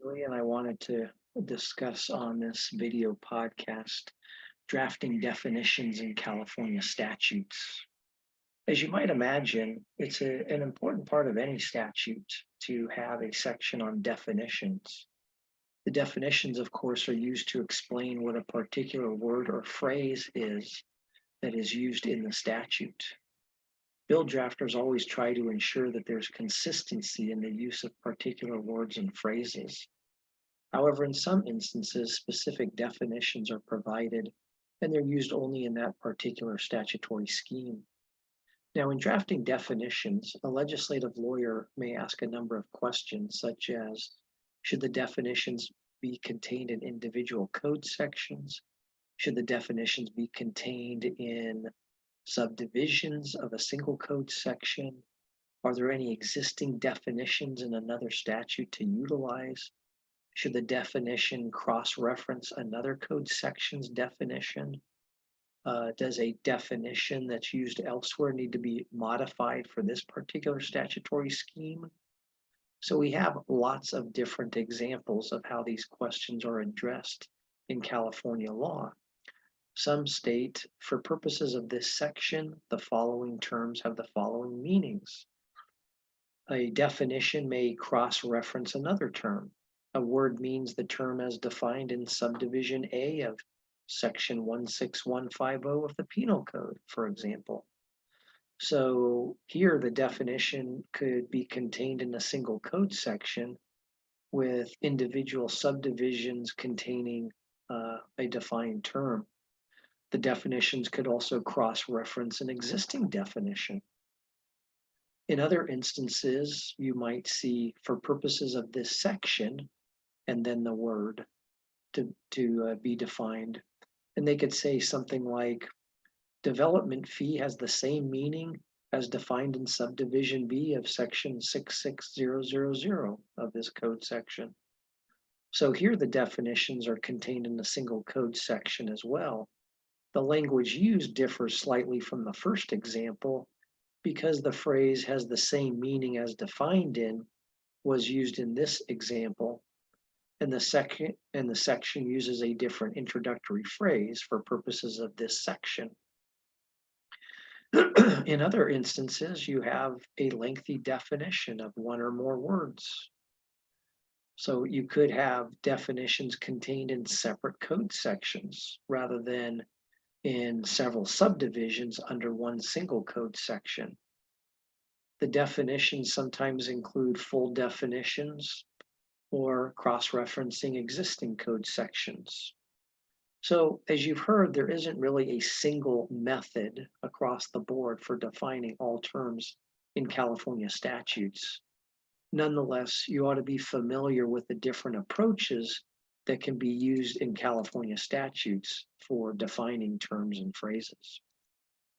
And I wanted to discuss on this video podcast drafting definitions in California statutes. As you might imagine, it's an important part of any statute to have a section on definitions. The definitions, of course, are used to explain what a particular word or phrase is that is used in the statute. Bill drafters always try to ensure that there's consistency in the use of particular words and phrases. However, in some instances, specific definitions are provided and they're used only in that particular statutory scheme. Now, in drafting definitions, a legislative lawyer may ask a number of questions, such as, should the definitions be contained in individual code sections? Should the definitions be contained in subdivisions of a single code section? Are there any existing definitions in another statute to utilize? Should the definition cross-reference another code section's definition? Does a definition that's used elsewhere need to be modified for this particular statutory scheme? So we have lots of different examples of how these questions are addressed in California law. Some state, for purposes of this section, the following terms have the following meanings. A definition may cross-reference another term. A word means the term as defined in subdivision A of section 16150 of the Penal Code, for example. So here the definition could be contained in a single code section with individual subdivisions containing a defined term. The definitions could also cross-reference an existing definition. In other instances, you might see, for purposes of this section, and then the word to be defined. And they could say something like, development fee has the same meaning as defined in subdivision B of section 66000 of this code section. So here the definitions are contained in a single code section as well. The language used differs slightly from the first example because the phrase has the same meaning as defined in was used in this example, and the section uses a different introductory phrase for purposes of this section. In other instances, you have a lengthy definition of one or more words. So you could have definitions contained in separate code sections rather than in several subdivisions under one single code section. The definitions sometimes include full definitions or cross-referencing existing code sections. So as you've heard, there isn't really a single method across the board for defining all terms in California statutes. Nonetheless, you ought to be familiar with the different approaches that can be used in California statutes for defining terms and phrases.